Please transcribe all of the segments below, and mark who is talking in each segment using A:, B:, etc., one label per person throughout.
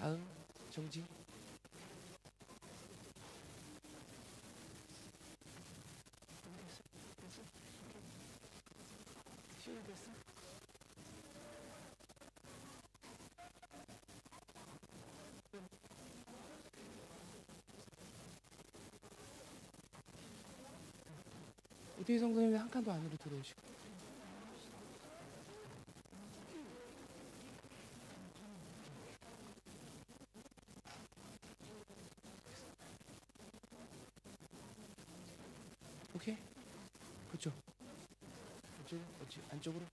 A: 다음 정지. 우리 성도님 한 칸도 안으로 들어오시고. 오케이. 그쪽. 그쪽 안쪽으로.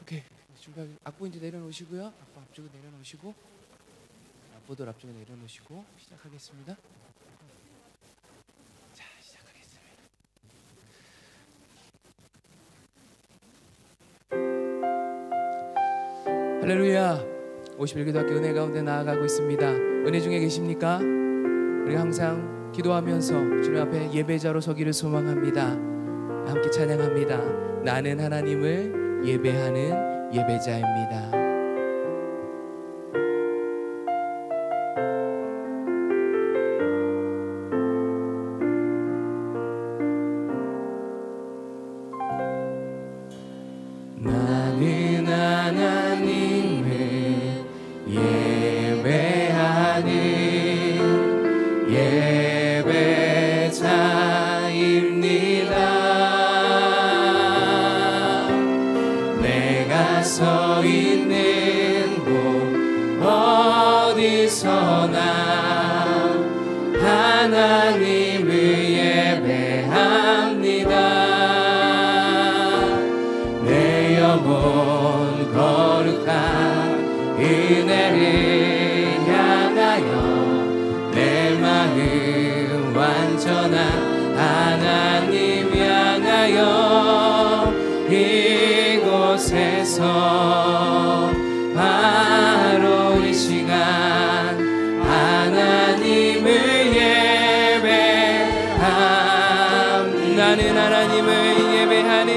A: 오케이. 준비하기. 악보 이제 내려놓으시고요. 악보 앞쪽에 내려놓으시고, 악보들 앞쪽에 내려놓으시고 시작하겠습니다. 자, 시작하겠습니다. 할렐루야. 51기도학교 은혜 가운데 나아가고 있습니다. 은혜 중에 계십니까? 우리가 항상 기도하면서 주님 앞에 예배자로 서기를 소망합니다. 함께 찬양합니다. 나는 하나님을 예배하는 예배자입니다. 나는 하나님을 예배하는 예배자입니다. 내가 서 있는 곳 어디서나 하나님을 예배합니다. 내 영혼 거룩한 은혜를 향하여 내 마음 완전한 하나님 향하여 이곳에서 바로 이 시간 하나님을 예배함. 나는 하나님을 예배하는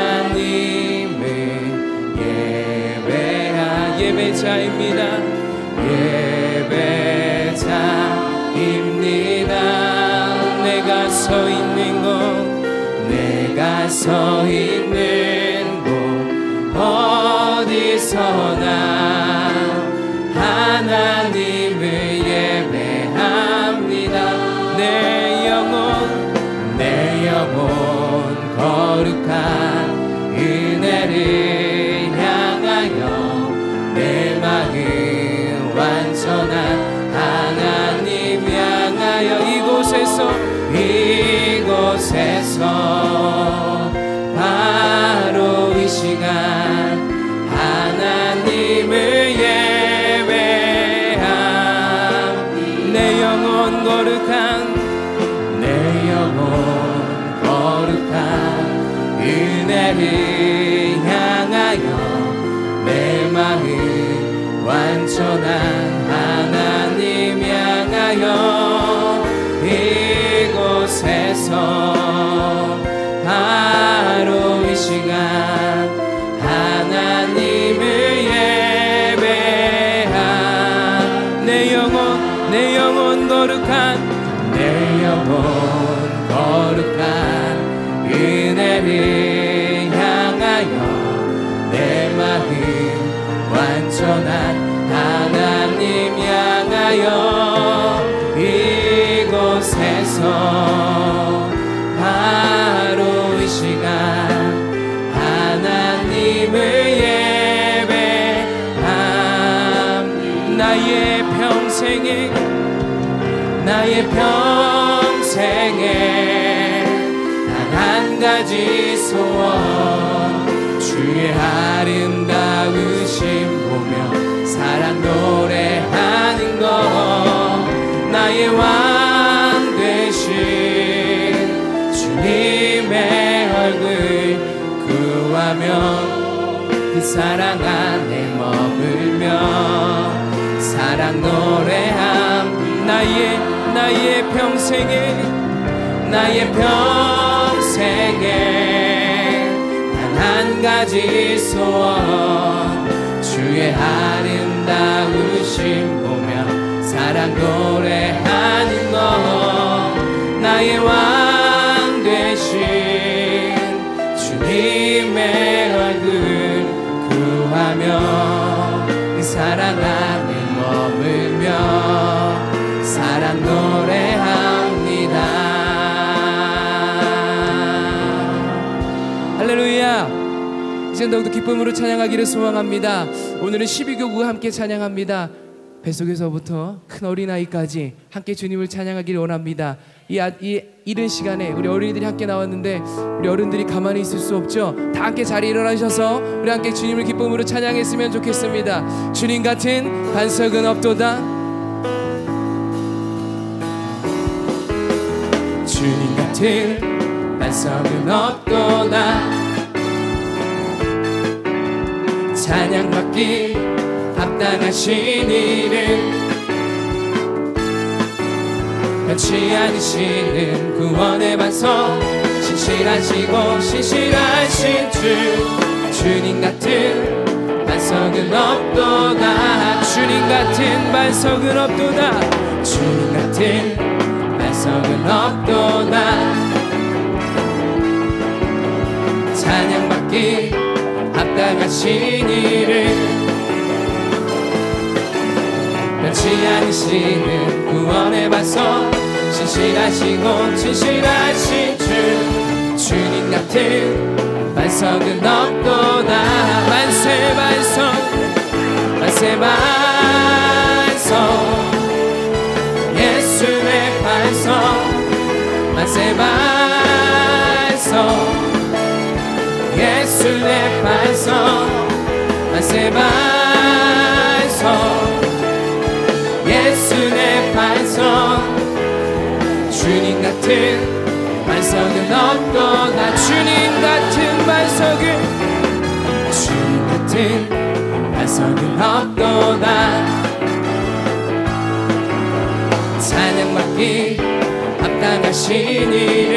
A: 하나님을 예배한 예배자입니다. 예배자입니다. 내가 서 있는 곳 어디서나 하나님을 예배합니다. 내 영혼 거룩한 은혜를 향하여 내 마음 완전한 하나님 향하여 이곳에서 바로 이 시간 하나님을 예배함. 내 영혼 거룩한 은혜를 향하여 내 마음 완전한 하나님 향하여 이곳에서 바로 이 시간 하나님을 예배함. 내 영혼 거룩한 은혜를 향하여 내 마음 완전한 하나님 향하여 이곳에서 바로 이 시간 하나님을 예배함. 나의 평생에 단 한 가지 소원 주의 아름다우심 보며 사랑 노래하는 것 나의 왕 되신 그 사랑 안에 머물며 사랑 노래함. 나의 평생에 단 한 가지 소원, 주의 아름다우심 보며 사랑 노래하는 것. 나의 왕 되신 주님의 얼굴 구하며 그 사랑 안에 머물며 사랑 노래합니다. 할렐루야. 이제 더욱더 기쁨으로 찬양하기를 소망합니다. 오늘은 12교구 함께 찬양합니다. 뱃속에서부터 큰 어린아이까지 함께 주님을 찬양하기를 원합니다. 이 이른 시간에 우리 어린이들이 함께 나왔는데 우리 어른들이 가만히 있을 수 없죠. 다 함께 자리에 일어나셔서 우리 함께 주님을 기쁨으로 찬양했으면 좋겠습니다. 주님 같은 반석은 없도다. 주님 같은 반석은 없도다. 찬양받기 합당하신 이름, 변치 않으시는 구원의 반석, 신실하시고 신실하신 주님 같은 반석은 없도다. 주님 같은 반석은 없도다. 주님 같은 반석은 없도다. 찬양받기 합당하신 이름, 변치 않으시는 구원의 반석, 신실하시고 진실하신 주님 같은 반석은 없도다. 만세 반석, 만세 반석, 예수의 반석, 만세 반석, 예수의 반석, 만세 반석, 예수의 반석. 주님 같은 반석은 없도다. 주님 같은 반석은, 주님 같은 반석은 없도다. 찬양받기 합당하신 이름,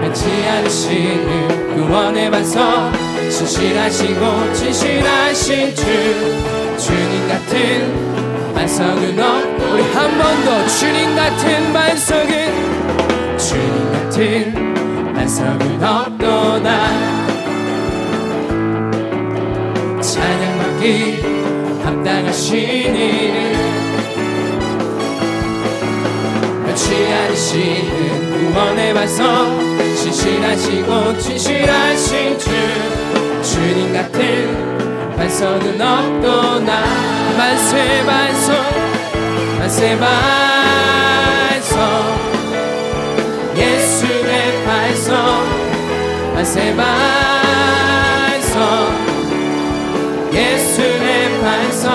A: 변치 않으시는 구원의 반석, 신실하시고 진실하신 주님 같은 반석은 없고. 우리 한 번 더. 주님 같은 반석은, 주님 같은 반석은 없도다. 찬양받기 합당하신 이름, 변치 않으시는 구원의 반석, 신실하시고 진실하신 주님 같은 반석은 없도다. 만세 반석, 만세 반석, 예수의 반석, 만세 반석, 예수의 반석,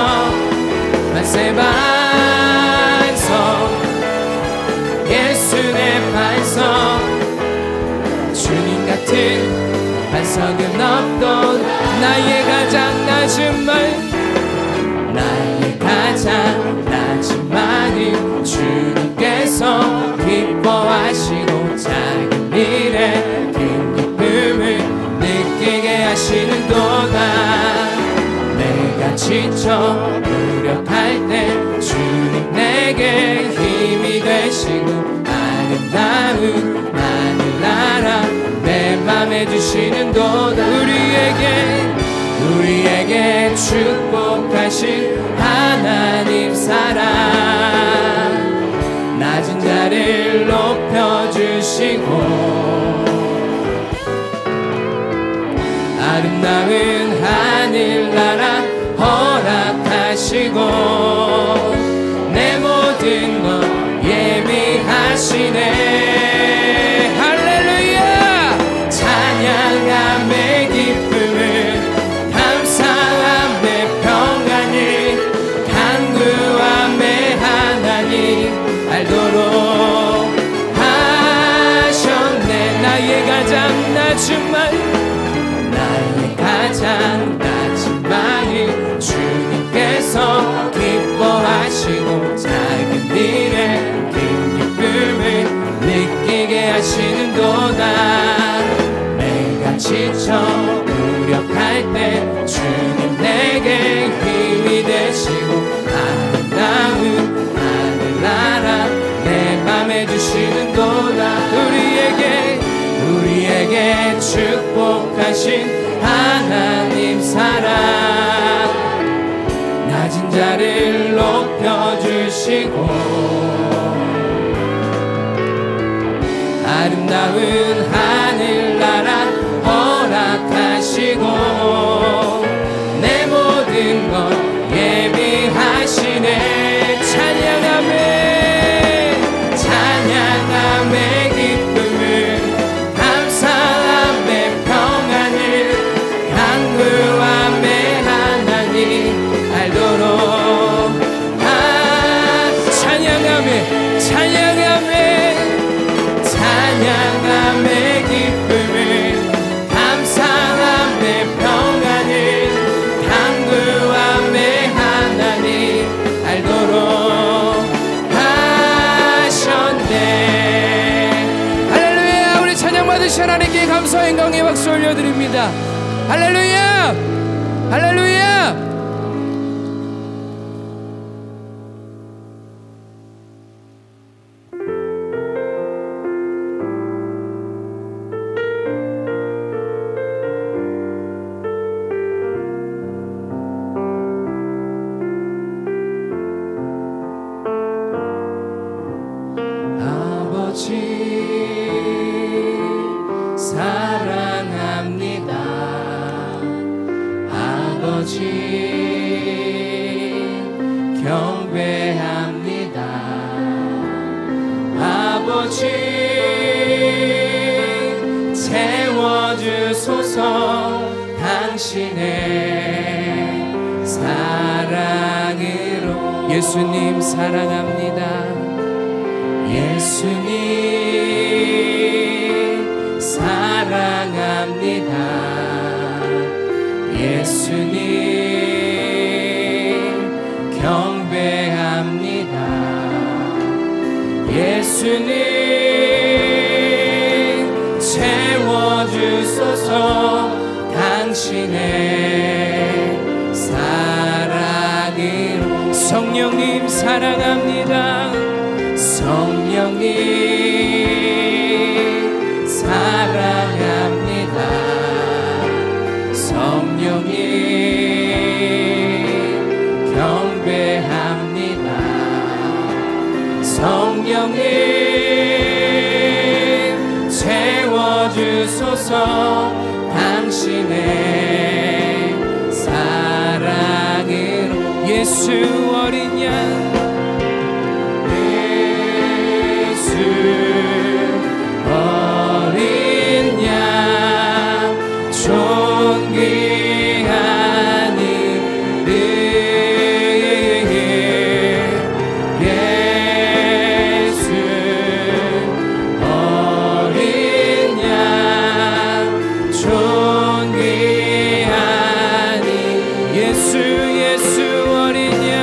A: 만세 반석, 예수의 반석. 주님 같은 반석은 없도다. 나의 가장 낮은 말, 나의 가장 낮은 말은 주님께서 기뻐하시고 작은 일에 큰 기쁨을 느끼게 하시는도다. 내가 지쳐 노력할 때 주님 내게 힘이 되시고 아름다운 하늘나라 내 맘에 주시는도다. 우리에게 축복하신 하나님 사랑, 낮은 자를 높여주시고 아름다운 하늘나라 허락하시고 내 모든 것 예비하시네. 할렐루야. 찬양함의 기쁨을, 감사함의 평안을, 간구함의 하나님 알도록 하셨네. 나의 가장 낮은 말, 지쳐 무력할 때 주님 내게 힘이 되시고 아름다운 하늘나라 내 맘에 주시는 도다. 우리에게 축복하신 하나님 사랑 낮은 자를 높여주시고 아름다운 하늘나라 허락하시고 내 모든 것 예비하시네. 찬양함의 기쁨을 감사함의 평안을 강구함의 하나님 알도록 찬양함의 기쁨을 감사함의 평안을 강구함의 하나님 알도록 하셨네. 할렐루야. 우리 찬양 받으신 하나님께 감사와 영광의 박수 올려드립니다. 할렐루야. 할렐루야. 사랑합니다. 아버지 경배합니다. 아버지 채워주소서 당신의 사랑으로. 예수님 사랑합니다. 예수님 사랑합니다. 예수님 경배합니다. 예수님 채워주소서 당신의 사랑으로. 성령님 사랑합니다. 성령님 사랑합니다. 성령님 경배합니다. 성령님 채워주소서 당신의 사랑으로. 예수 어린 양 어린 양 존귀한 이름 예수 어린 양 존귀한 이름 예수 어린 양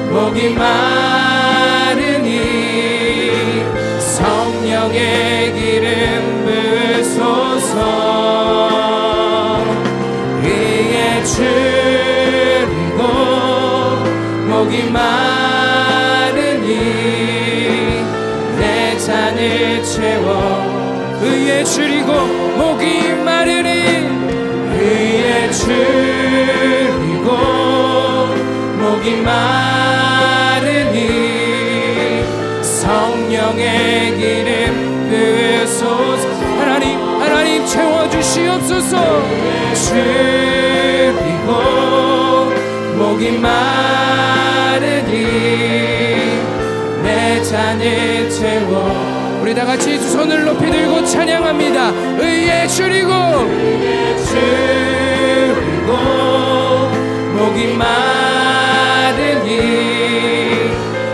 A: 목이 마르니 성령의 기름 부으소서. 위에 줄이고 목이 마르니 내 잔을 채워. 위에 줄이고 목이 마르니 성령의 기름 부으소서. 하나님 채워주시옵소서. 주리고 목이 마르니 내 잔을 채워. 우리 다같이 두 손을 높이 들고 찬양합니다. 의에 주리고 목이 마르니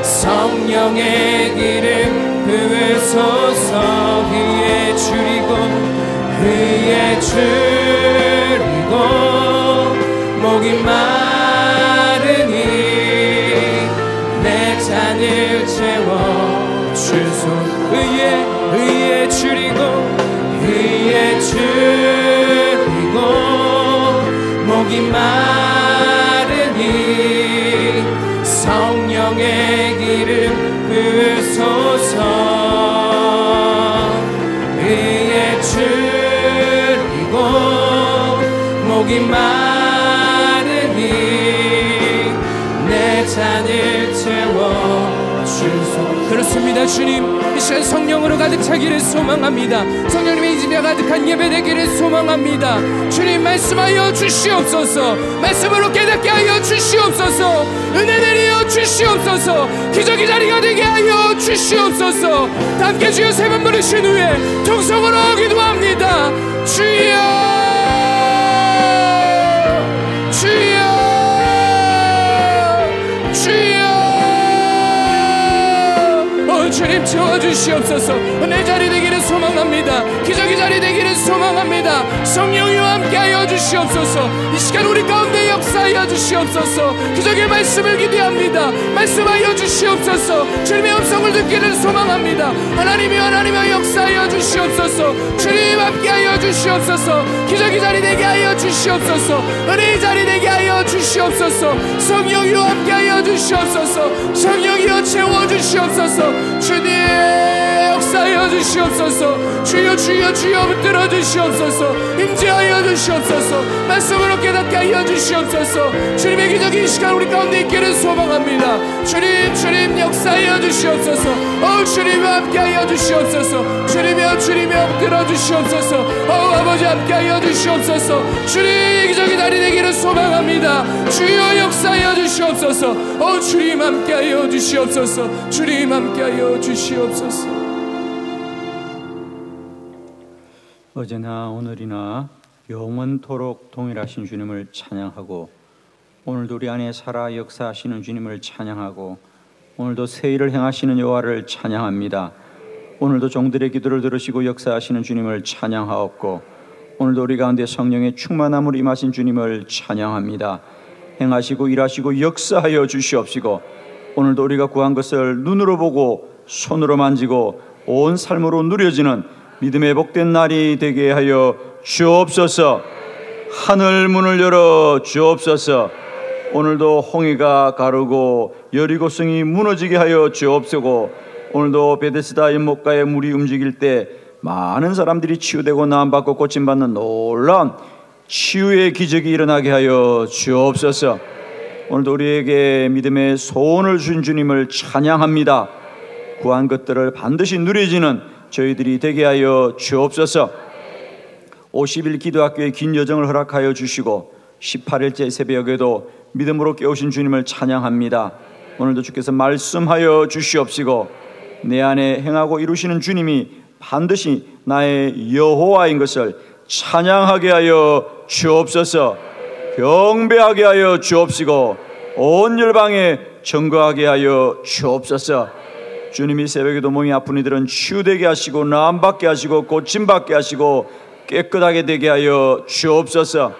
A: 성령의 기름 부으소서. 의에 주리고 목이 마르니 내 잔을 채워주소서. 의에 주리고 목이 마르니 성령의 기름 부으소서. 의에 주리고 목이 마르니 내 잔을 채워주소서. 그렇습니다. 주님, 이 시간 성령으로 가득 차기를 소망합니다. 성령님의 임재가 가득한 예배 되기를 소망합니다. 주님, 말씀하여 주시옵소서. 말씀으로 깨닫게 하여 주시옵소서. 은혜 내려 주시옵소서. 기적의 자리가 되게 하여 주시옵소서. 다 함께 주여 세 번 부르신 후에 통성으로 기도합니다. 주여, 주여, 주여. 주님 채워주시옵소서. 내 자리 되기를 소망합니다. 기적의 자리 되기를 소망합니다. 성령이와 함께하여 주시옵소서. 이 시간 우리 가운데 역사하여 주시옵소서. 기적의 말씀을 기대합니다. 말씀하여 주시옵소서. 주님의 음성을 듣기를 소망합니다. 하나님의 역사하여 주시옵소서. 주님 함께하여 주시옵소서. 기적의 자리 되게 하여 주시옵소서. 은혜의 자리 되게 하여 주시옵소서. 성령이와 함께하여 주시옵소서. 성령이여 채워주시옵소서. 주님 역사하여 주시옵소서. 주여 붙들어 주시옵소서. 임재하여 주시옵소서. 말씀으로 깨닫게 하여 주시옵소서. 주님의 기적이 이 시간 우리 가운데 있기를 소망합니다. 주님 역사하여 주시옵소서. 주님과 함께하여 주시옵소서. 주님이여 붙들어 주시옵소서. 아버지 함께하여 주시옵소서. 주님의 기적이 다리 되기를 소망합니다. 주여 역사하여 주시옵소서. 주님 함께하여 주시옵소서. 주님 함께하여 주시옵소서.
B: 어제나 오늘이나 영원토록 동일하신 주님을 찬양하고, 오늘도 우리 안에 살아 역사하시는 주님을 찬양하고, 오늘도 새 일을 행하시는 여호와를 찬양합니다. 오늘도 종들의 기도를 들으시고 역사하시는 주님을 찬양하옵고, 오늘도 우리 가운데 성령의 충만함으로 임하신 주님을 찬양합니다. 행하시고 일하시고 역사하여 주시옵시고, 오늘도 우리가 구한 것을 눈으로 보고 손으로 만지고 온 삶으로 누려지는 믿음의 복된 날이 되게 하여 주옵소서. 하늘 문을 열어 주옵소서. 오늘도 홍해가 가르고 여리고성이 무너지게 하여 주옵소서. 오늘도 베데스다 연못가에 물이 움직일 때 많은 사람들이 치유되고 나음받고 고침받는 놀라운 치유의 기적이 일어나게 하여 주옵소서. 오늘도 우리에게 믿음의 소원을 준 주님을 찬양합니다. 구한 것들을 반드시 누려지는 저희들이 되게 하여 주옵소서. 50일 기도학교의 긴 여정을 허락하여 주시고 18일째 새벽에도 믿음으로 깨우신 주님을 찬양합니다. 오늘도 주께서 말씀하여 주시옵시고, 내 안에 행하고 이루시는 주님이 반드시 나의 여호와인 것을 찬양하게 하여 주옵소서. 경배하게 하여 주옵시고 온 열방에 증거하게 하여 주옵소서. 주님이 새벽에도 몸이 아픈 이들은 치유되게 하시고 나음받게 하시고 고침받게 하시고 깨끗하게 되게 하여 주옵소서.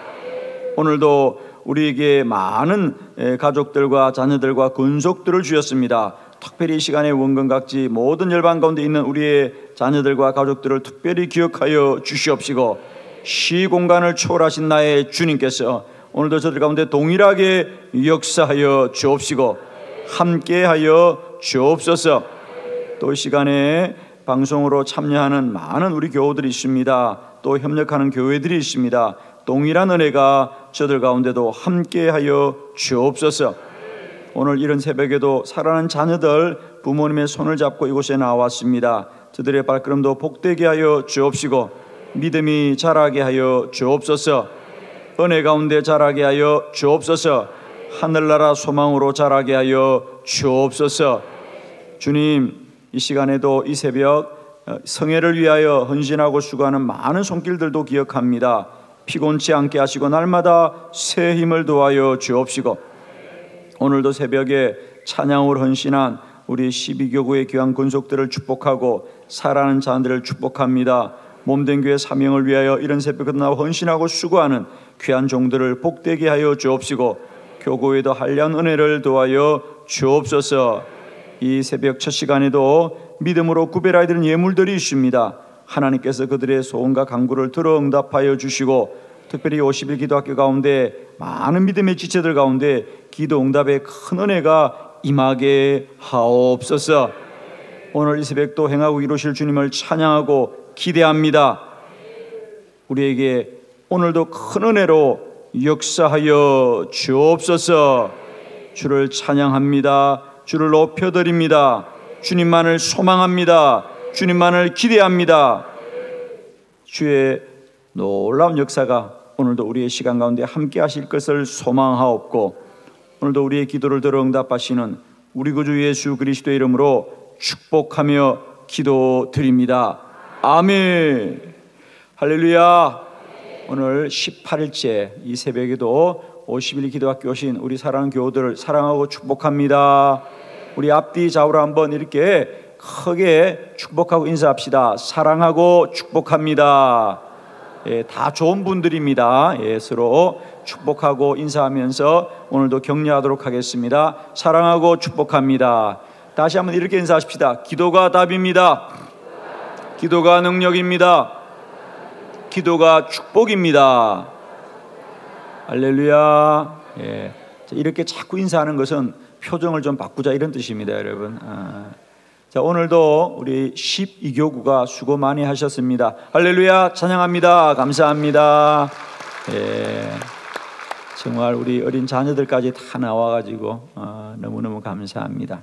B: 오늘도 우리에게 많은 가족들과 자녀들과 근속들을 주셨습니다. 특별히 이 시간에 원근각지 모든 열방 가운데 있는 우리의 자녀들과 가족들을 특별히 기억하여 주시옵시고, 시공간을 초월하신 나의 주님께서 오늘도 저들 가운데 동일하게 역사하여 주옵시고 함께하여 주옵소서. 또 이 시간에 방송으로 참여하는 많은 우리 교우들이 있습니다. 또 협력하는 교회들이 있습니다. 동일한 은혜가 저들 가운데도 함께하여 주옵소서. 오늘 이런 새벽에도 사랑하는 자녀들 부모님의 손을 잡고 이곳에 나왔습니다. 저들의 발걸음도 복되게 하여 주옵시고 믿음이 자라게 하여 주옵소서. 은혜 가운데 자라게 하여 주옵소서. 하늘나라 소망으로 자라게 하여 주옵소서. 주님, 이 시간에도 이 새벽 성회를 위하여 헌신하고 수고하는 많은 손길들도 기억합니다. 피곤치 않게 하시고 날마다 새 힘을 도하여 주옵시고 오늘도 새벽에 찬양으로 헌신한 우리 12교구의 귀한 권속들을 축복하고 사랑하는 자들을 축복합니다. 몸된 교회 사명을 위하여 이런 새벽에 나와 헌신하고 수고하는 귀한 종들을 복되게 하여 주옵시고 교구에도 한량 은혜를 도하여 주옵소서. 이 새벽 첫 시간에도 믿음으로 구별해야 되는 예물들이 있습니다. 하나님께서 그들의 소원과 간구를 들어 응답하여 주시고 특별히 50일 기도학교 가운데 많은 믿음의 지체들 가운데 기도 응답의 큰 은혜가 임하게 하옵소서. 오늘 이 새벽도 행하고 이루실 주님을 찬양하고 기대합니다. 우리에게 오늘도 큰 은혜로 역사하여 주옵소서. 주를 찬양합니다. 주를 높여드립니다. 주님만을 소망합니다. 주님만을 기대합니다. 주의 놀라운 역사가 오늘도 우리의 시간 가운데 함께 하실 것을 소망하옵고 오늘도 우리의 기도를 들어 응답하시는 우리 구주 예수 그리스도의 이름으로 축복하며 기도드립니다. 아멘. 할렐루야. 오늘 18일째 이 새벽에도 50일 기도학교 오신 우리 사랑하는 교우들을 사랑하고 축복합니다. 우리 앞뒤 좌우로 한번 이렇게 크게 축복하고 인사합시다. 사랑하고 축복합니다. 예, 다 좋은 분들입니다. 예, 서로 축복하고 인사하면서 오늘도 격려하도록 하겠습니다. 사랑하고 축복합니다. 다시 한번 이렇게 인사하십시다. 기도가 답입니다. 기도가 능력입니다. 기도가 축복입니다. 할렐루야. 예, 이렇게 자꾸 인사하는 것은 표정을 좀 바꾸자 이런 뜻입니다, 여러분. 자, 오늘도 우리 12교구가 수고 많이 하셨습니다. 할렐루야. 찬양합니다. 감사합니다. 예, 정말 우리 어린 자녀들까지 다 나와가지고 너무너무 감사합니다.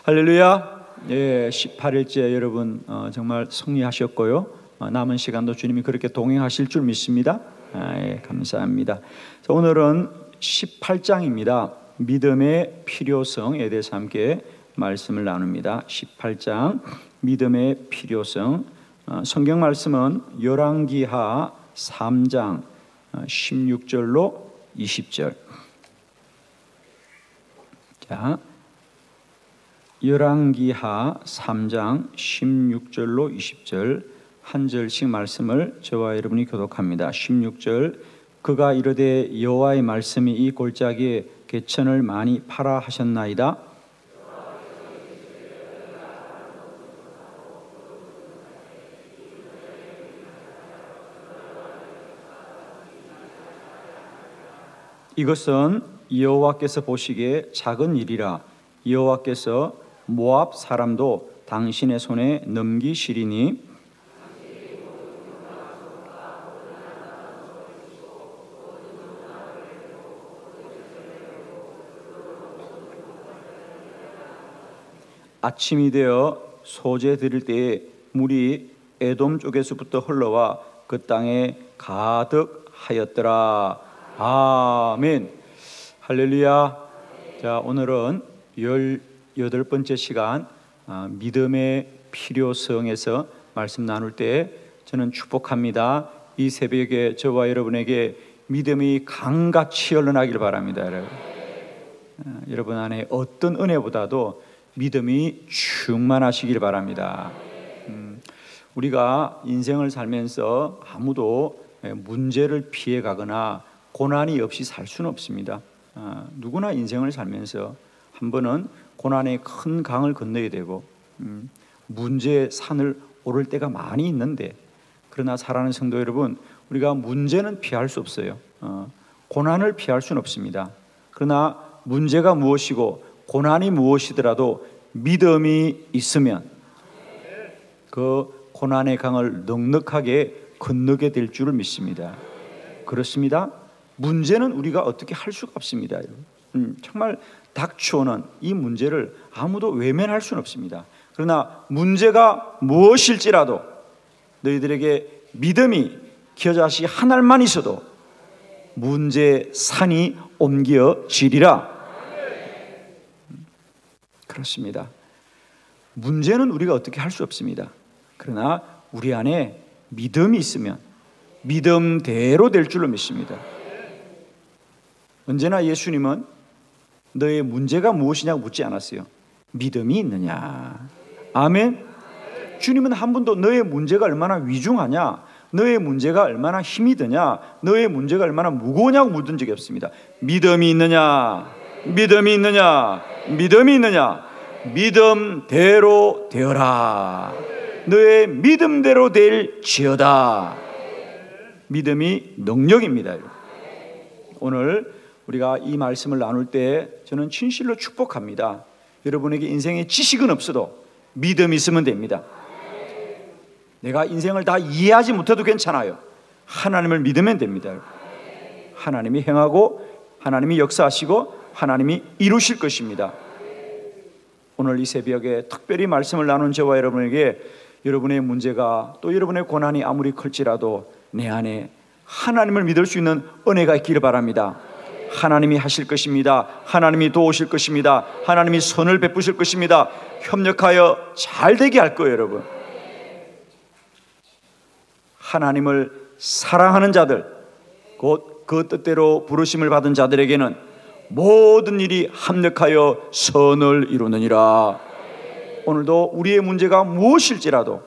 B: 할렐루야. 예, 18일째 여러분 정말 승리하셨고요. 남은 시간도 주님이 그렇게 동행하실 줄 믿습니다. 예, 감사합니다. 자, 오늘은 18장입니다. 믿음의 필요성에 대해서 함께 말씀을 나눕니다. 18장 믿음의 필요성. 성경 말씀은 열왕기하 3장 16절로 20절. 자, 열왕기하 3장 16절로 20절 한 절씩 말씀을 저와 여러분이 교독합니다. 16절. 그가 이르되 여호와의 말씀이 이 골짜기에 개천을 많이 파라 하셨나이다. 이것은 여호와께서 보시기에 작은 일이라. 여호와께서 모압 사람도 당신의 손에 넘기시리니 아침이 되어 소재 드릴 때에 물이 에돔 쪽에서부터 흘러와 그 땅에 가득하였더라. 아멘. 할렐루야. 자, 오늘은 18번째 시간 믿음의 필요성에서 말씀 나눌 때 저는 축복합니다. 이 새벽에 저와 여러분에게 믿음이 강같이 흘러나길 바랍니다. 여러분 안에 어떤 은혜보다도 믿음이 충만하시길 바랍니다. 우리가 인생을 살면서 아무도 문제를 피해 가거나 고난이 없이 살 수는 없습니다. 누구나 인생을 살면서 한 번은 고난의 큰 강을 건너야 되고 문제의 산을 오를 때가 많이 있는데, 그러나 사랑하는 성도 여러분, 우리가 문제는 피할 수 없어요. 고난을 피할 수는 없습니다. 그러나 문제가 무엇이고 고난이 무엇이더라도 믿음이 있으면 그 고난의 강을 넉넉하게 건너게 될 줄을 믿습니다. 그렇습니다. 문제는 우리가 어떻게 할 수가 없습니다. 정말 닥쳐오는 이 문제를 아무도 외면할 수는 없습니다. 그러나 문제가 무엇일지라도 너희들에게 믿음이 겨자씨 한 알만 있어도 문제 산이 옮겨지리라. 그렇습니다. 문제는 우리가 어떻게 할 수 없습니다. 그러나 우리 안에 믿음이 있으면 믿음대로 될 줄로 믿습니다. 언제나 예수님은 너의 문제가 무엇이냐고 묻지 않았어요. 믿음이 있느냐. 아멘. 주님은 한 번도 너의 문제가 얼마나 위중하냐, 너의 문제가 얼마나 힘이 드냐, 너의 문제가 얼마나 무거우냐고 묻은 적이 없습니다. 믿음이 있느냐, 믿음이 있느냐, 믿음이 있느냐. 믿음대로 되어라. 너의 믿음대로 될지어다. 믿음이 능력입니다. 오늘 우리가 이 말씀을 나눌 때 저는 진실로 축복합니다. 여러분에게 인생에 지식은 없어도 믿음이 있으면 됩니다. 내가 인생을 다 이해하지 못해도 괜찮아요. 하나님을 믿으면 됩니다. 하나님이 행하고 하나님이 역사하시고 하나님이 이루실 것입니다. 오늘 이 새벽에 특별히 말씀을 나눈 저와 여러분에게 여러분의 문제가 또 여러분의 고난이 아무리 클지라도 내 안에 하나님을 믿을 수 있는 은혜가 있기를 바랍니다. 하나님이 하실 것입니다. 하나님이 도우실 것입니다. 하나님이 선을 베푸실 것입니다. 협력하여 잘 되게 할 거예요, 여러분. 하나님을 사랑하는 자들, 곧 그 뜻대로 부르심을 받은 자들에게는 모든 일이 합력하여 선을 이루느니라. 오늘도 우리의 문제가 무엇일지라도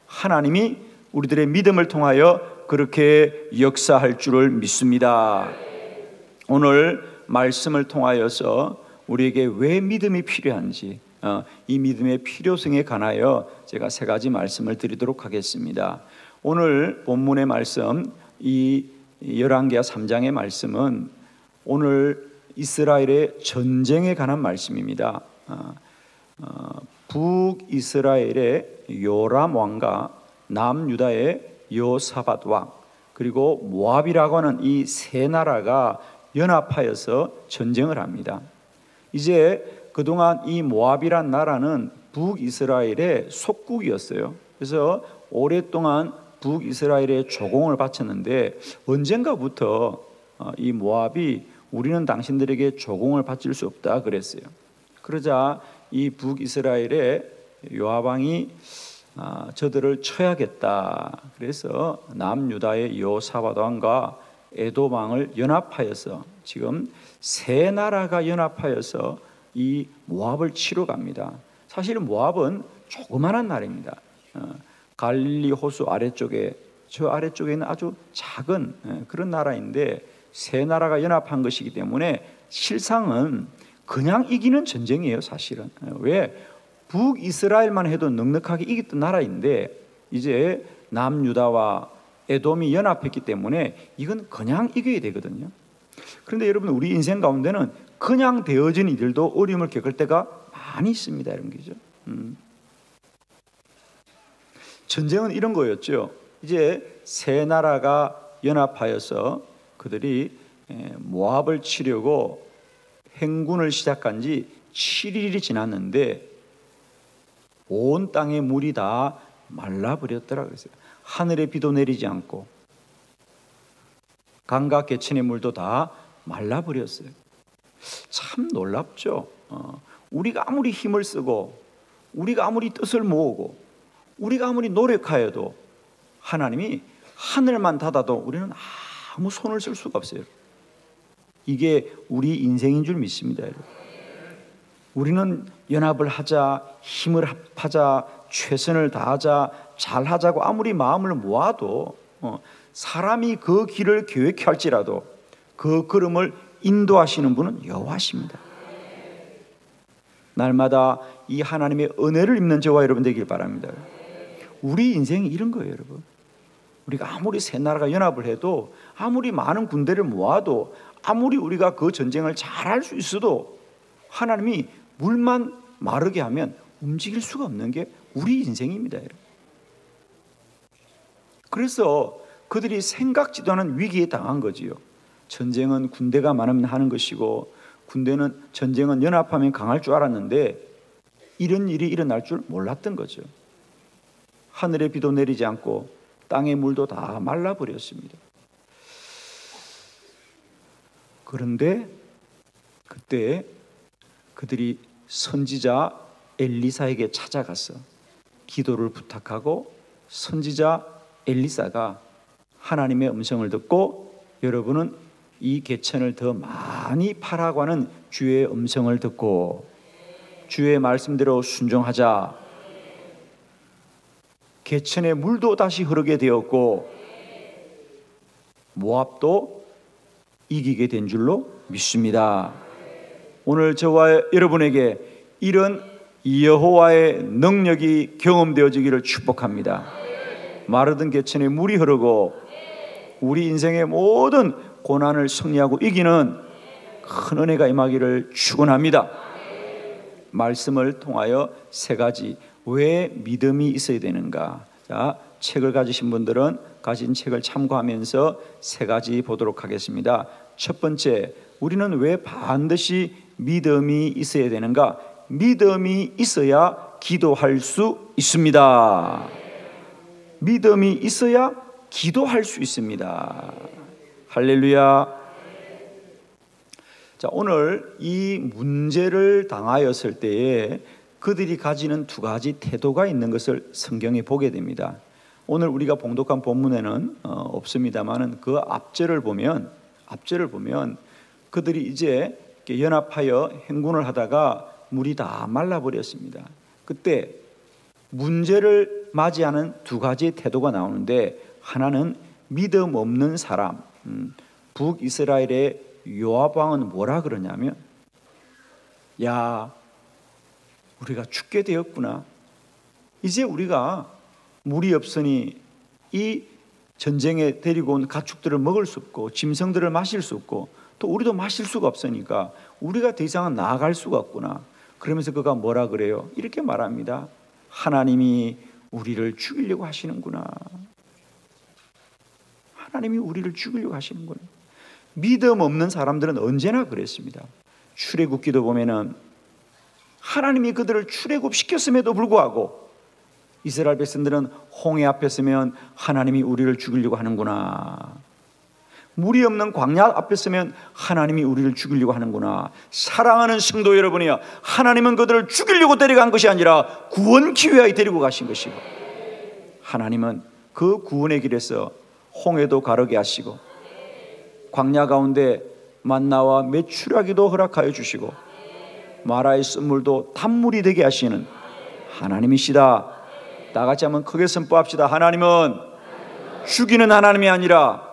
B: 하나님이 우리들의 믿음을 통하여 그렇게 역사할 줄을 믿습니다. 오늘 말씀을 통하여서 우리에게 왜 믿음이 필요한지, 이 믿음의 필요성에 관하여 제가 세 가지 말씀을 드리도록 하겠습니다. 오늘 본문의 말씀, 이 열왕기하 3장의 말씀은 오늘 이스라엘의 전쟁에 관한 말씀입니다. 북이스라엘의 요람 왕과 남유다의 여호사밧 왕, 그리고 모압이라고 하는 이 세 나라가 연합하여서 전쟁을 합니다. 이제 그동안 이 모압이란 나라는 북이스라엘의 속국이었어요. 그래서 오랫동안 북이스라엘의 조공을 바쳤는데 언젠가부터 이 모압이 우리는 당신들에게 조공을 바칠 수 없다 그랬어요. 그러자 이 북이스라엘의 요압 왕이 저들을 쳐야겠다. 그래서 남유다의 여호사밧 왕과 에돔 왕을 연합하여서 지금 세 나라가 연합하여서 이 모압을 치러 갑니다. 사실 모압은 조그마한 나라입니다. 갈릴리 호수 아래쪽에, 저 아래쪽에 있는 아주 작은 그런 나라인데 세 나라가 연합한 것이기 때문에 실상은 그냥 이기는 전쟁이에요. 사실은. 왜? 북이스라엘만 해도 넉넉하게 이겼던 나라인데 이제 남유다와 에돔이 연합했기 때문에 이건 그냥 이겨야 되거든요. 그런데 여러분, 우리 인생 가운데는 그냥 되어진 이들도 어려움을 겪을 때가 많이 있습니다. 이런 거죠. 전쟁은 이런 거였죠. 이제 세 나라가 연합하여서 그들이 모압을 치려고 행군을 시작한 지 7일이 지났는데 온 땅의 물이 다 말라버렸더라 그랬어요. 하늘에 비도 내리지 않고 강과 개천의 물도 다 말라버렸어요. 참 놀랍죠. 우리가 아무리 힘을 쓰고 우리가 아무리 뜻을 모으고 우리가 아무리 노력하여도 하나님이 하늘만 닫아도 우리는 아무 손을 쓸 수가 없어요. 이게 우리 인생인 줄 믿습니다. 여러분. 우리는 연합을 하자, 힘을 합하자, 최선을 다하자, 잘하자고 아무리 마음을 모아도 사람이 그 길을 계획할지라도 그 걸음을 인도하시는 분은 여호와십니다. 날마다 이 하나님의 은혜를 입는 저와 여러분 되길 바랍니다. 우리 인생이 이런 거예요, 여러분. 우리가 아무리 세 나라가 연합을 해도 아무리 많은 군대를 모아도 아무리 우리가 그 전쟁을 잘할 수 있어도 하나님이 물만 마르게 하면 움직일 수가 없는 게 우리 인생입니다, 여러분. 그래서 그들이 생각지도 않은 위기에 당한 거지요. 전쟁은 군대가 많으면 하는 것이고 군대는 전쟁은 연합하면 강할 줄 알았는데 이런 일이 일어날 줄 몰랐던 거죠. 하늘의 비도 내리지 않고 땅의 물도 다 말라버렸습니다. 그런데 그때 그들이 선지자 엘리사에게 찾아가서 기도를 부탁하고 선지자 엘리사가 하나님의 음성을 듣고 여러분은 이 개천을 더 많이 파라고 하는 주의 음성을 듣고 주의 말씀대로 순종하자. 개천의 물도 다시 흐르게 되었고 모압도 이기게 된 줄로 믿습니다. 오늘 저와 여러분에게 이런 여호와의 능력이 경험되어지기를 축복합니다. 마르던 개천에 물이 흐르고 우리 인생의 모든 고난을 승리하고 이기는 큰 은혜가 임하기를 축원합니다. 말씀을 통하여 세 가지, 왜 믿음이 있어야 되는가? 자, 책을 가지신 분들은 가진 책을 참고하면서 세 가지 보도록 하겠습니다. 첫 번째, 우리는 왜 반드시 믿음이 있어야 되는가? 믿음이 있어야 기도할 수 있습니다. 믿음이 있어야 기도할 수 있습니다. 할렐루야. 자, 오늘 이 문제를 당하였을 때에 그들이 가지는 두 가지 태도가 있는 것을 성경에 보게 됩니다. 오늘 우리가 봉독한 본문에는 없습니다만은 그 앞절을 보면 그들이 이제 연합하여 행군을 하다가 물이 다 말라버렸습니다. 그때 문제를 맞이하는 두 가지 태도가 나오는데 하나는 믿음 없는 사람, 북이스라엘의 요압 왕은 뭐라 그러냐면, 야, 우리가 죽게 되었구나. 이제 우리가 물이 없으니 이 전쟁에 데리고 온 가축들을 먹을 수 없고 짐승들을 마실 수 없고 또 우리도 마실 수가 없으니까 우리가 더 이상은 나아갈 수가 없구나. 그러면서 그가 뭐라 그래요? 이렇게 말합니다. 하나님이 우리를 죽이려고 하시는구나. 하나님이 우리를 죽이려고 하시는구나. 믿음 없는 사람들은 언제나 그랬습니다. 출애굽기도 보면은 하나님이 그들을 출애굽시켰음에도 불구하고 이스라엘 백성들은 홍해 앞에 서면 하나님이 우리를 죽이려고 하는구나. 물이 없는 광야 앞에 서면 하나님이 우리를 죽이려고 하는구나. 사랑하는 성도 여러분이여, 하나님은 그들을 죽이려고 데려간 것이 아니라 구원 기회하여 데리고 가신 것이고, 하나님은 그 구원의 길에서 홍해도 가르게 하시고 광야 가운데 만나와 메추라기도 허락하여 주시고 마라의 쓴물도 단물이 되게 하시는 하나님이시다. 다 같이 한번 크게 선포합시다. 하나님은 죽이는 하나님이 아니라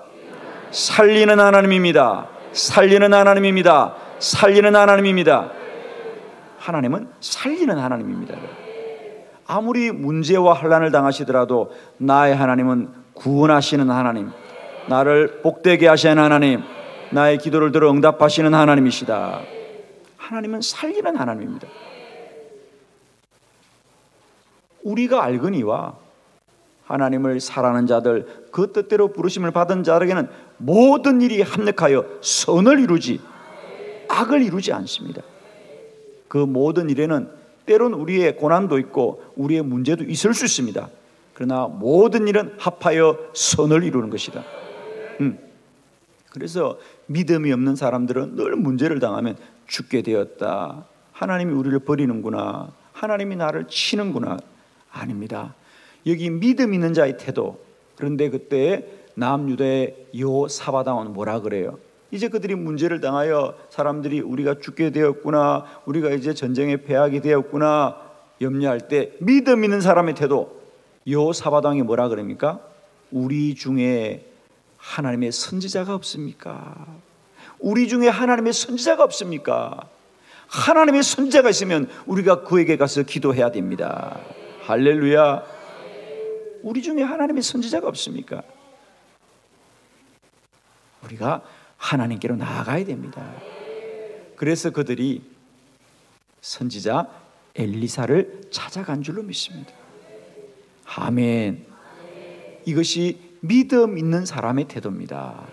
B: 살리는 하나님입니다. 살리는 하나님입니다. 살리는 하나님입니다. 하나님은 살리는 하나님입니다. 아무리 문제와 환난을 당하시더라도 나의 하나님은 구원하시는 하나님, 나를 복되게 하시는 하나님, 나의 기도를 들어 응답하시는 하나님이시다. 하나님은 살리는 하나님입니다. 우리가 알거니와 하나님을 사랑하는 자들, 그 뜻대로 부르심을 받은 자에게는 모든 일이 합력하여 선을 이루지 악을 이루지 않습니다. 그 모든 일에는 때론 우리의 고난도 있고 우리의 문제도 있을 수 있습니다. 그러나 모든 일은 합하여 선을 이루는 것이다. 그래서 믿음이 없는 사람들은 늘 문제를 당하면 죽게 되었다. 하나님이 우리를 버리는구나. 하나님이 나를 치는구나. 아닙니다. 여기 믿음 있는 자의 태도. 그런데 그때 남유다의 여호사밧 뭐라 그래요? 이제 그들이 문제를 당하여 사람들이 우리가 죽게 되었구나, 우리가 이제 전쟁에 패하게 되었구나 염려할 때 믿음 있는 사람의 태도, 여호사밧 왕이 뭐라 그럽니까? 우리 중에 하나님의 선지자가 없습니까? 우리 중에 하나님의 선지자가 없습니까? 하나님의 선지자가 있으면 우리가 그에게 가서 기도해야 됩니다. 할렐루야. 우리 중에 하나님의 선지자가 없습니까? 우리가 하나님께로 나아가야 됩니다. 그래서 그들이 선지자 엘리사를 찾아간 줄로 믿습니다. 아멘. 이것이 믿음 있는 사람의 태도입니다.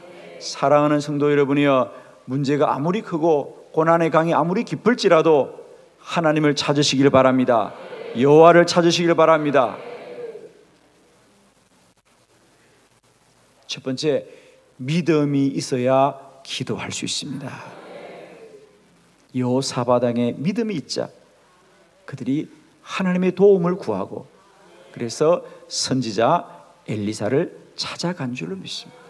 B: 사랑하는 성도 여러분이여, 문제가 아무리 크고 고난의 강이 아무리 깊을지라도 하나님을 찾으시길 바랍니다. 여호와를 찾으시길 바랍니다. 첫 번째, 믿음이 있어야 기도할 수 있습니다. 여호사밧 믿음이 있자 그들이 하나님의 도움을 구하고 그래서 선지자 엘리사를 찾아간 줄로 믿습니다.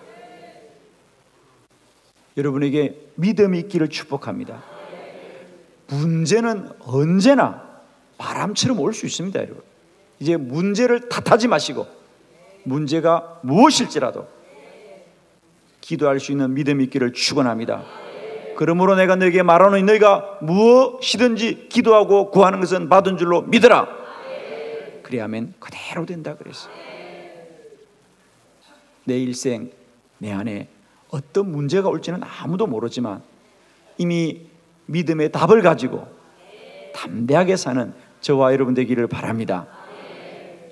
B: 여러분에게 믿음이 있기를 축복합니다. 문제는 언제나 바람처럼 올 수 있습니다. 여러분, 이제 문제를 탓하지 마시고 문제가 무엇일지라도 기도할 수 있는 믿음이 있기를 축원합니다. 그러므로 내가 너에게 말하노니 너희가 무엇이든지 기도하고 구하는 것은 받은 줄로 믿으라. 그래야만 그대로 된다 그랬어요. 내 일생 내 안에 어떤 문제가 올지는 아무도 모르지만 이미 믿음의 답을 가지고 담대하게 사는 저와 여러분 되기를 바랍니다.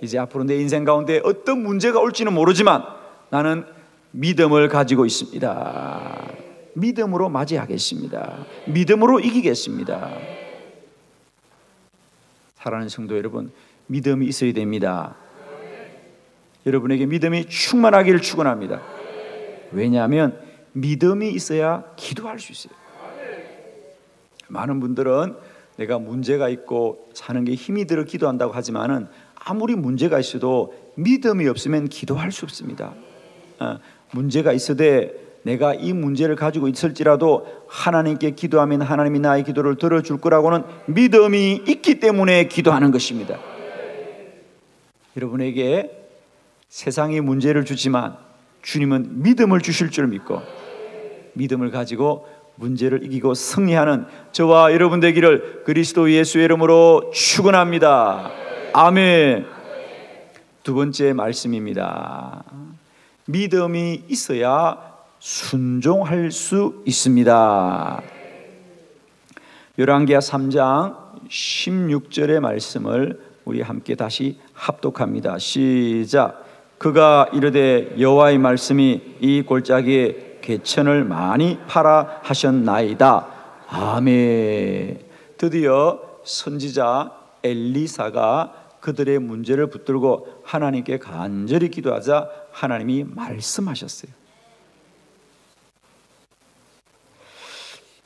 B: 이제 앞으로 내 인생 가운데 어떤 문제가 올지는 모르지만 나는 믿음을 가지고 있습니다. 믿음으로 맞이하겠습니다. 믿음으로 이기겠습니다. 사랑하는 성도 여러분, 믿음이 있어야 됩니다. 여러분에게 믿음이 충만하기를 축원합니다. 왜냐하면 믿음이 있어야 기도할 수 있어요. 많은 분들은 내가 문제가 있고 사는 게 힘이 들어 기도한다고 하지만은 아무리 문제가 있어도 믿음이 없으면 기도할 수 없습니다. 문제가 있어도 내가 이 문제를 가지고 있을지라도 하나님께 기도하면 하나님이 나의 기도를 들어줄 거라고는 믿음이 있기 때문에 기도하는 것입니다. 여러분에게 세상이 문제를 주지만 주님은 믿음을 주실 줄 믿고 믿음을 가지고 문제를 이기고 승리하는 저와 여러분 되기를 그리스도 예수의 이름으로 축원합니다. 아멘. 두 번째 말씀입니다. 믿음이 있어야 순종할 수 있습니다. 열왕기하 3장 16절의 말씀을 우리 함께 다시 합독합니다. 시작. 그가 이르되 여호와의 말씀이 이 골짜기에 개천을 많이 파라 하셨나이다. 아멘. 드디어 선지자 엘리사가 그들의 문제를 붙들고 하나님께 간절히 기도하자 하나님이 말씀하셨어요.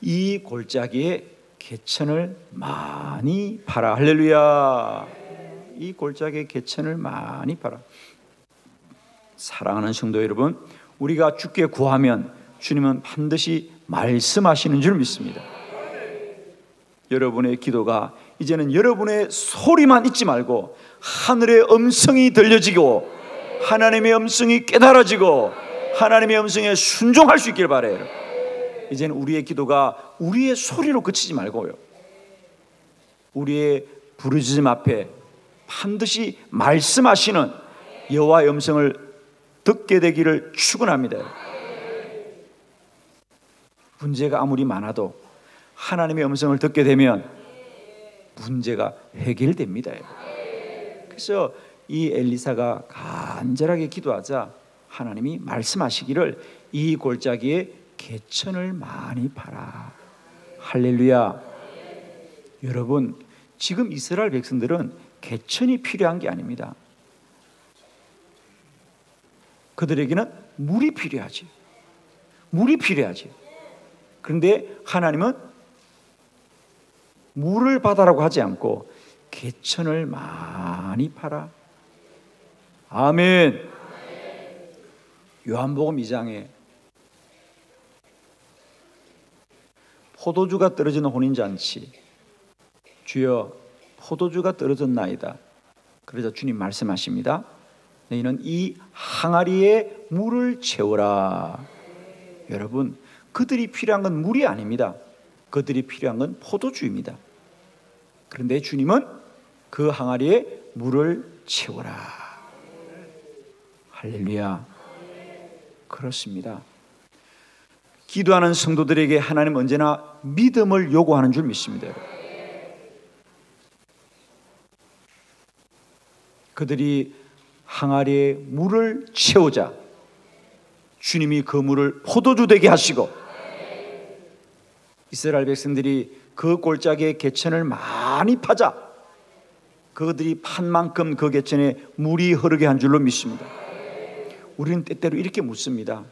B: 이 골짜기에 개천을 많이 파라. 할렐루야. 이 골짜기에 개천을 많이 파라. 사랑하는 성도 여러분, 우리가 주께 구하면 주님은 반드시 말씀하시는 줄 믿습니다. 여러분의 기도가 이제는 여러분의 소리만 있지 말고 하늘의 음성이 들려지고 하나님의 음성이 깨달아지고 하나님의 음성에 순종할 수 있길 바라요. 이제는 우리의 기도가 우리의 소리로 그치지 말고요, 우리의 부르짖음 앞에 반드시 말씀하시는 여호와의 음성을 듣게 되기를 축원합니다. 문제가 아무리 많아도 하나님의 음성을 듣게 되면 문제가 해결됩니다. 그래서 이 엘리사가 간절하게 기도하자 하나님이 말씀하시기를 이 골짜기에 개천을 많이 파라. 할렐루야. 여러분, 지금 이스라엘 백성들은 개천이 필요한 게 아닙니다. 그들에게는 물이 필요하지. 물이 필요하지. 그런데 하나님은 물을 받아라고 하지 않고 개천을 많이 파라. 아멘. 요한복음 2장에 포도주가 떨어지는 혼인잔치, 주여 포도주가 떨어졌나이다. 그러자 주님 말씀하십니다. 너희는 이 항아리에 물을 채워라. 여러분, 그들이 필요한 건 물이 아닙니다. 그들이 필요한 건 포도주입니다. 그런데 주님은 그 항아리에 물을 채워라. 할렐루야. 그렇습니다. 기도하는 성도들에게 하나님 언제나 믿음을 요구하는 줄 믿습니다. 그들이 항아리에 물을 채우자 주님이 그 물을 포도주 되게 하시고 이스라엘 백성들이 그 골짜기의 개천을 많이 파자 그들이 판 만큼 그 개천에 물이 흐르게 한 줄로 믿습니다. 우리는 때때로 이렇게 묻습니다.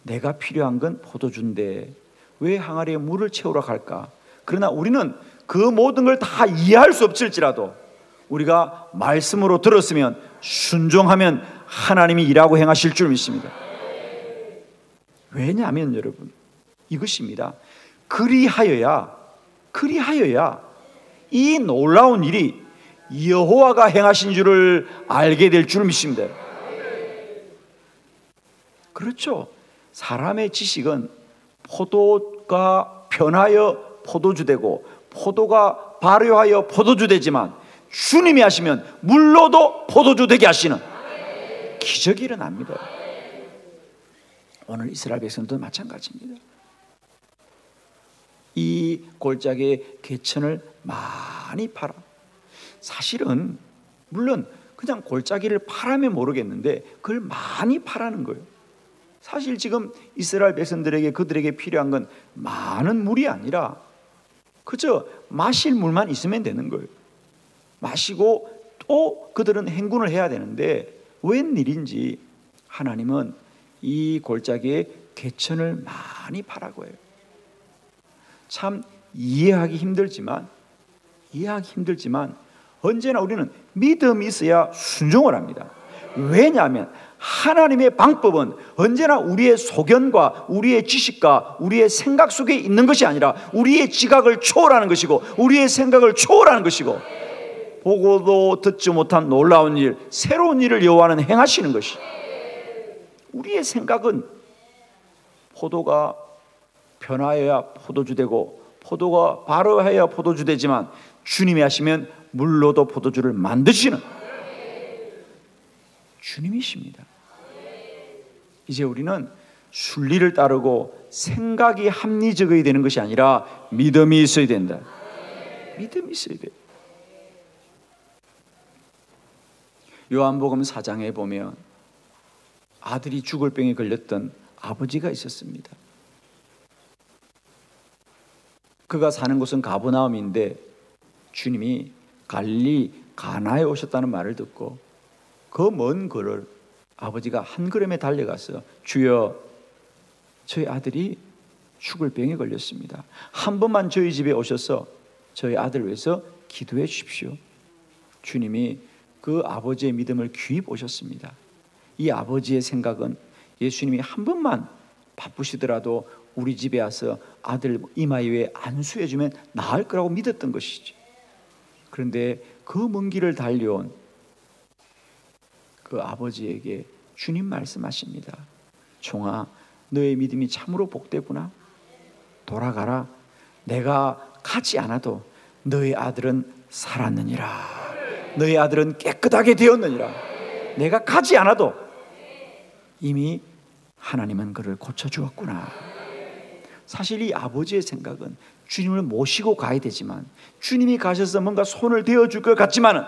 B: 내가 필요한 건 포도주인데 왜 항아리에 물을 채우러 갈까? 그러나 우리는 그 모든 걸 다 이해할 수 없을지라도 우리가 말씀으로 들었으면 순종하면 하나님이 일하고 행하실 줄 믿습니다. 왜냐하면 여러분 이것입니다. 그리하여야 이 놀라운 일이 여호와가 행하신 줄을 알게 될 줄 믿습니다. 그렇죠. 사람의 지식은 포도가 변하여 포도주 되고 포도가 발효하여 포도주 되지만 주님이 하시면 물로도 포도주 되게 하시는 기적이 일어납니다. 오늘 이스라엘 백성도 마찬가지입니다. 이 골짜기의 개천을 많이 팔아. 사실은 물론 그냥 골짜기를 파라면 모르겠는데 그걸 많이 파라는 거예요. 사실 지금 이스라엘 백성들에게 그들에게 필요한 건 많은 물이 아니라 그저 마실 물만 있으면 되는 거예요. 마시고 또 그들은 행군을 해야 되는데 웬일인지 하나님은 이 골짜기에 개천을 많이 파라고 해요. 참 이해하기 힘들지만 언제나 우리는 믿음이 있어야 순종을 합니다. 왜냐하면 하나님의 방법은 언제나 우리의 소견과 우리의 지식과 우리의 생각 속에 있는 것이 아니라 우리의 지각을 초월하는 것이고 우리의 생각을 초월하는 것이고 보고도 듣지 못한 놀라운 일, 새로운 일을 여호와는 행하시는 것이. 우리의 생각은 포도가 변화해야 포도주 되고 포도가 발효해야 포도주 되지만 주님이 하시면 물로도 포도주를 만드시는 주님이십니다. 이제 우리는 순리를 따르고 생각이 합리적이 되는 것이 아니라 믿음이 있어야 된다. 믿음이 있어야 돼. 요한복음 4장에 보면 아들이 죽을 병에 걸렸던 아버지가 있었습니다. 그가 사는 곳은 가버나움인데 주님이 갈릴리 가나에 오셨다는 말을 듣고 그 먼 거를 아버지가 한 걸음에 달려가서 주여 저희 아들이 죽을 병에 걸렸습니다. 한 번만 저희 집에 오셔서 저희 아들 위해서 기도해 주십시오. 주님이 그 아버지의 믿음을 귀히 보셨습니다. 이 아버지의 생각은 예수님이 한 번만 바쁘시더라도 우리 집에 와서 아들 이마 위에 안수해 주면 나을 거라고 믿었던 것이죠. 그런데 그 먼 길을 달려온 그 아버지에게 주님 말씀하십니다. 종아, 너의 믿음이 참으로 복되구나. 돌아가라. 내가 가지 않아도 너의 아들은 살았느니라. 너의 아들은 깨끗하게 되었느니라. 내가 가지 않아도 이미 하나님은 그를 고쳐주었구나. 사실 이 아버지의 생각은 주님을 모시고 가야 되지만 주님이 가셔서 뭔가 손을 대어줄 것 같지만은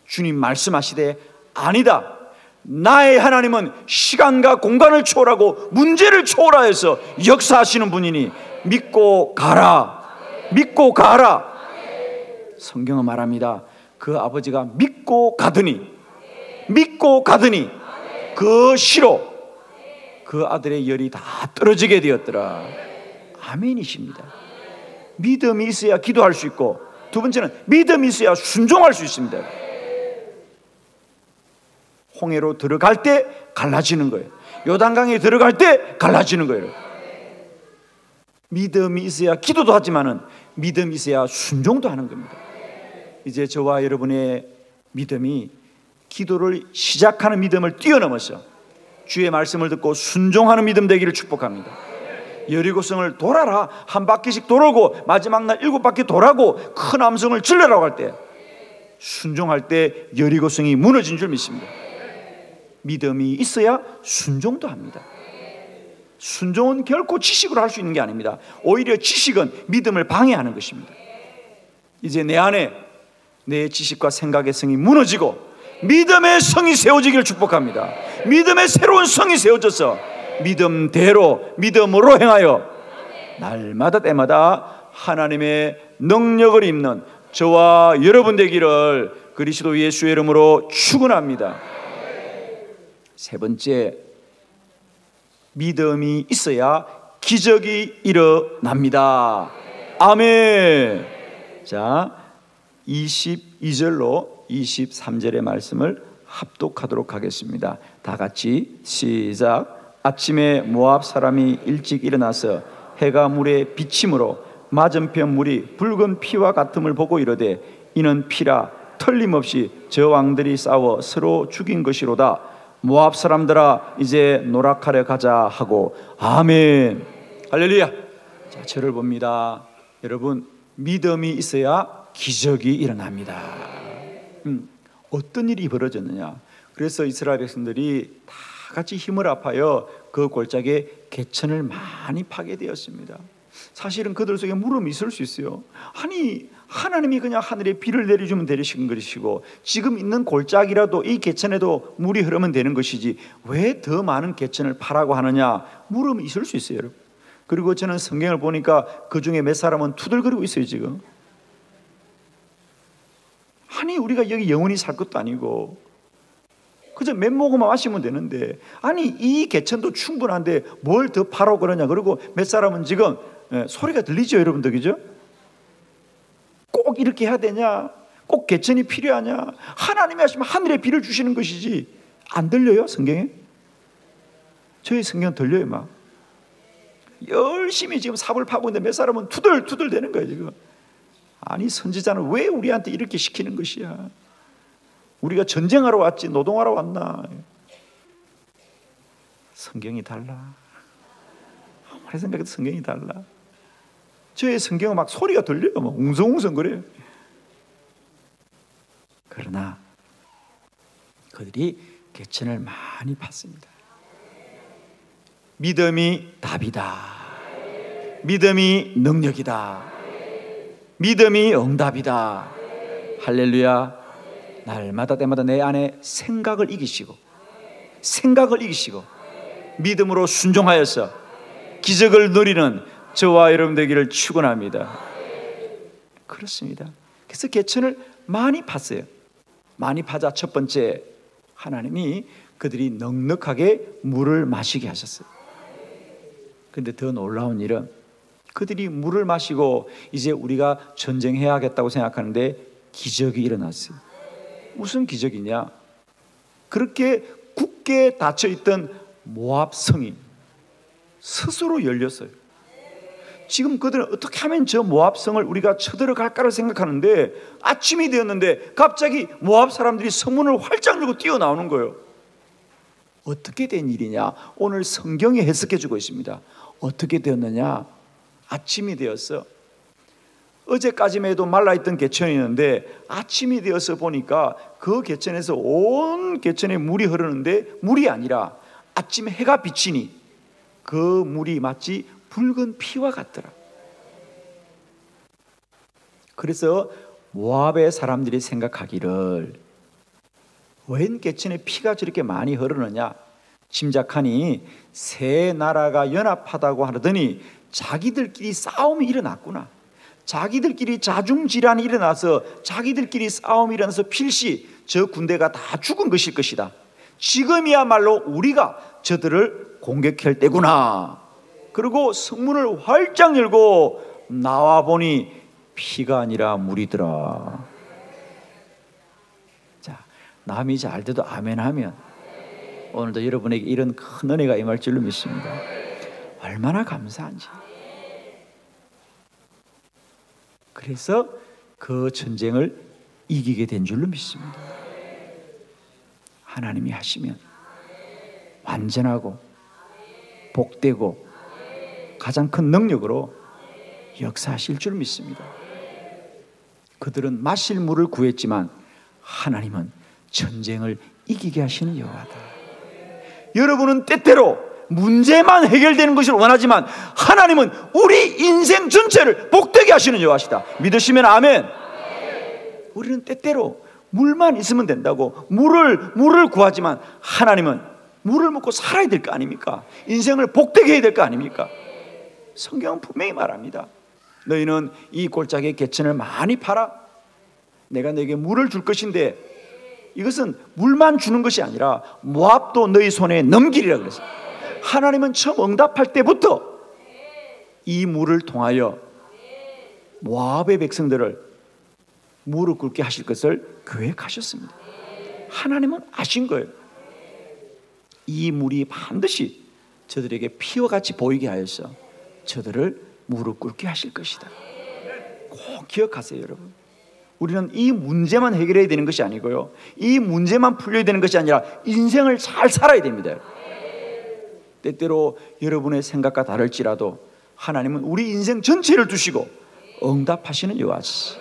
B: 주님 말씀하시되 아니다. 나의 하나님은 시간과 공간을 초월하고 문제를 초월하여서 역사하시는 분이니 믿고 가라. 믿고 가라. 성경은 말합니다. 그 아버지가 믿고 가더니 그 시로 그 아들의 열이 다 떨어지게 되었더라. 아멘이십니다. 믿음이 있어야 기도할 수 있고 두 번째는 믿음이 있어야 순종할 수 있습니다. 홍해로 들어갈 때 갈라지는 거예요. 요단강에 들어갈 때 갈라지는 거예요. 믿음이 있어야 기도도 하지만은 믿음이 있어야 순종도 하는 겁니다. 이제 저와 여러분의 믿음이 기도를 시작하는 믿음을 뛰어넘어서 주의 말씀을 듣고 순종하는 믿음 되기를 축복합니다. 여리고성을 돌아라. 한 바퀴씩 돌고 마지막 날 7바퀴 돌고 큰 함성을 질러라고 할 때 순종할 때 여리고성이 무너진 줄 믿습니다. 믿음이 있어야 순종도 합니다. 순종은 결코 지식으로 할 수 있는 게 아닙니다. 오히려 지식은 믿음을 방해하는 것입니다. 이제 내 안에 내 지식과 생각의 성이 무너지고 믿음의 성이 세워지기를 축복합니다. 믿음의 새로운 성이 세워져서 믿음대로 믿음으로 행하여 날마다 때마다 하나님의 능력을 입는 저와 여러분 되기를 그리스도 예수의 이름으로 축원합니다. 세 번째, 믿음이 있어야 기적이 일어납니다. 아멘. 자, 22절로 23절의 말씀을 합독하도록 하겠습니다. 다 같이 시작. 아침에 모압 사람이 일찍 일어나서 해가 물에 비침으로 맞은편 물이 붉은 피와 같음을 보고 이르되 이는 피라 틀림없이 저 왕들이 싸워 서로 죽인 것이로다. 모압 사람들아 이제 노락하려 가자 하고. 아멘. 할렐루야. 자, 저를 봅니다. 여러분, 믿음이 있어야 기적이 일어납니다. 어떤 일이 벌어졌느냐? 그래서 이스라엘 백성들이 다 같이 힘을 합하여 그 골짜기에 개천을 많이 파게 되었습니다. 사실은 그들 속에 물음이 있을 수 있어요. 아니, 하나님이 그냥 하늘에 비를 내려주면 되시는 것이고 지금 있는 골짜기라도 이 개천에도 물이 흐르면 되는 것이지 왜 더 많은 개천을 파라고 하느냐? 물음이 있을 수 있어요, 여러분. 그리고 저는 성경을 보니까 그 중에 몇 사람은 투덜거리고 있어요, 지금. 아니, 우리가 여기 영원히 살 것도 아니고 그저 몇 모금만 마시면 되는데, 아니 이 개천도 충분한데 뭘 더 파라고 그러냐. 그리고 몇 사람은 지금 소리가 들리죠, 여러분들, 그죠? 꼭 이렇게 해야 되냐? 꼭 개천이 필요하냐? 하나님이 하시면 하늘에 비를 주시는 것이지. 안 들려요, 성경에? 저희 성경 들려요. 막 열심히 지금 삽을 파고 있는데 몇 사람은 투덜투덜 되는 거예요, 지금. 아니, 선지자는 왜 우리한테 이렇게 시키는 것이야? 우리가 전쟁하러 왔지 노동하러 왔나? 성경이 달라. 아무리 생각해도 성경이 달라. 저의 성경은 막 소리가 들려요. 막 웅성웅성 그래요. 그러나 그들이 개천을 많이 팠습니다. 믿음이 답이다. 믿음이 능력이다. 믿음이 응답이다. 할렐루야. 날마다 때마다 내 안에 생각을 이기시고 믿음으로 순종하여서 기적을 누리는 저와 여러분 되기를 축원합니다. 그렇습니다. 그래서 개천을 많이 팠어요. 많이 파자 첫 번째, 하나님이 그들이 넉넉하게 물을 마시게 하셨어요. 그런데 더 놀라운 일은 그들이 물을 마시고 이제 우리가 전쟁해야겠다고 생각하는데 기적이 일어났어요. 무슨 기적이냐? 그렇게 굳게 닫혀있던 모압 성이 스스로 열렸어요. 지금 그들은 어떻게 하면 저 모압 성을 우리가 쳐들어갈까를 생각하는데 아침이 되었는데 갑자기 모압 사람들이 성문을 활짝 열고 뛰어나오는 거예요. 어떻게 된 일이냐? 오늘 성경이 해석해 주고 있습니다. 어떻게 되었느냐? 아침이 되었어. 어제까지만 해도 말라있던 개천이었는데 아침이 되어서 보니까 그 개천에서 온 개천에 물이 흐르는데 물이 아니라 아침에 해가 비치니 그 물이 마치 붉은 피와 같더라. 그래서 모압의 사람들이 생각하기를 웬 개천에 피가 저렇게 많이 흐르느냐 짐작하니 세 나라가 연합하다고 하더니 자기들끼리 싸움이 일어났구나. 자기들끼리 자중질환이 일어나서 자기들끼리 싸움이 일어나서 필시 저 군대가 다 죽은 것일 것이다. 지금이야말로 우리가 저들을 공격할 때구나. 그리고 성문을 활짝 열고 나와 보니 피가 아니라 물이더라. 자, 남이 잘 돼도 아멘 하면 오늘도 여러분에게 이런 큰 은혜가 임할 줄로 믿습니다. 얼마나 감사한지. 그래서 그 전쟁을 이기게 된 줄로 믿습니다. 하나님이 하시면 완전하고 복되고 가장 큰 능력으로 역사하실 줄 믿습니다. 그들은 마실 물을 구했지만 하나님은 전쟁을 이기게 하시는 여호와다. 여러분은 때때로 문제만 해결되는 것을 원하지만 하나님은 우리 인생 전체를 복되게 하시는 여호와시다. 믿으시면 아멘. 우리는 때때로 물만 있으면 된다고 물을 구하지만 하나님은 물을 먹고 살아야 될 거 아닙니까? 인생을 복되게 해야 될 거 아닙니까?
C: 성경은 분명히 말합니다. 너희는 이 골짜기의 개천을 많이 팔아 내가 너에게 물을 줄 것인데, 이것은 물만 주는 것이 아니라 모압도 너희 손에 넘기리라 그랬어요. 하나님은 처음 응답할 때부터 이 물을 통하여 모압의 백성들을 무릎 꿇게 하실 것을 계획하셨습니다. 하나님은 아신 거예요. 이 물이 반드시 저들에게 피와 같이 보이게 하여서 저들을 무릎 꿇게 하실 것이다. 꼭 기억하세요, 여러분. 우리는 이 문제만 해결해야 되는 것이 아니고요, 이 문제만 풀려야 되는 것이 아니라 인생을 잘 살아야 됩니다. 때때로 여러분의 생각과 다를지라도 하나님은 우리 인생 전체를 두시고 응답하시는 여호와시,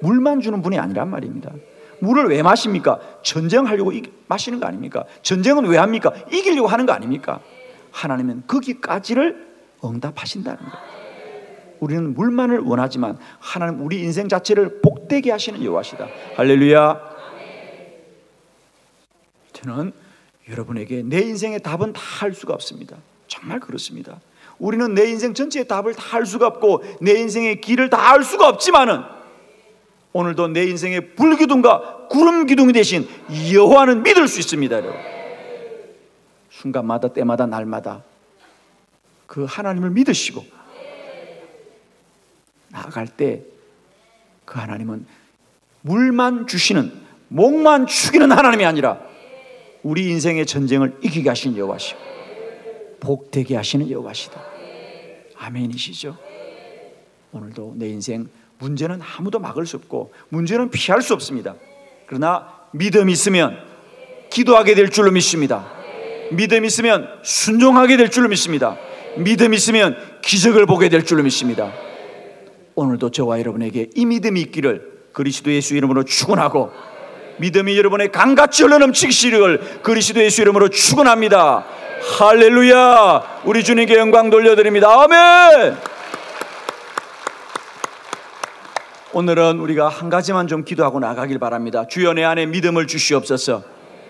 C: 물만 주는 분이 아니란 말입니다. 물을 왜 마십니까? 전쟁하려고 마시는 거 아닙니까? 전쟁은 왜 합니까? 이기려고 하는 거 아닙니까? 하나님은 거기까지를 응답하신다는 거예요. 우리는 물만을 원하지만 하나님 우리 인생 자체를 복되게 하시는 여호와시다. 할렐루야. 저는 여러분에게 내 인생의 답은 다 할 수가 없습니다. 정말 그렇습니다. 우리는 내 인생 전체의 답을 다 할 수가 없고 내 인생의 길을 다 알 수가 없지만은, 오늘도 내 인생의 불기둥과 구름기둥이 되신 여호와는 믿을 수 있습니다. 여러분, 순간마다 때마다 날마다 그 하나님을 믿으시고 나아갈 때 그 하나님은 물만 주시는, 목만 축이는 하나님이 아니라 우리 인생의 전쟁을 이기게 하시는 여호와시고 복되게 하시는 여호와시다. 아멘이시죠? 오늘도 내 인생 문제는 아무도 막을 수 없고 문제는 피할 수 없습니다. 그러나 믿음 있으면 기도하게 될 줄로 믿습니다. 믿음 있으면 순종하게 될 줄로 믿습니다. 믿음 있으면 기적을 보게 될 줄로 믿습니다. 오늘도 저와 여러분에게 이 믿음이 있기를 그리스도 예수 이름으로 축원하고, 믿음이 여러분의 강같이 흘러넘치기를 그리스도 예수 이름으로 축원합니다. 할렐루야. 우리 주님께 영광 돌려드립니다. 아멘. 오늘은 우리가 한 가지만 좀 기도하고 나가길 바랍니다. 주여, 내 안에 믿음을 주시옵소서.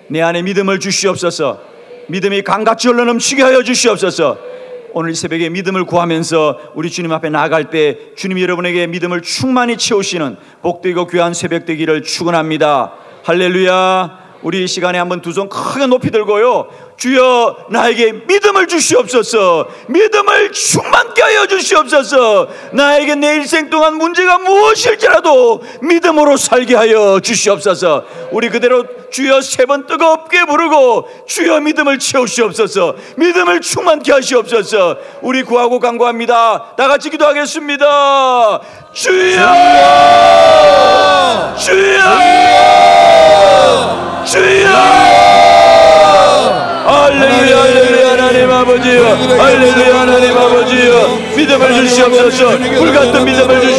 C: 내 안에 믿음을 주시옵소서. 믿음이 강같이 흘러넘치게 하여 주시옵소서. 오늘 이 새벽에 믿음을 구하면서 우리 주님 앞에 나아갈 때 주님이 여러분에게 믿음을 충만히 채우시는 복되고 귀한 새벽 되기를 축원합니다. 할렐루야. 우리 이 시간에 한번 두 손 크게 높이 들고요, 주여 나에게 믿음을 주시옵소서. 믿음을 충만케 하여 주시옵소서. 나에게 내 일생 동안 문제가 무엇일지라도 믿음으로 살게 하여 주시옵소서. 우리 그대로 주여 세 번 뜨겁게 부르고 주여 믿음을 채우시옵소서. 믿음을 충만케 하시옵소서. 우리 구하고 간구합니다. 다 같이 기도하겠습니다. 주여, 주여, 주여. 할렐루야, 할렐루야. 하나님 아버지여, 할렐루야. 하나님 아버지여, 믿음을 주시옵소서. 불같은 믿음을 주시옵소서.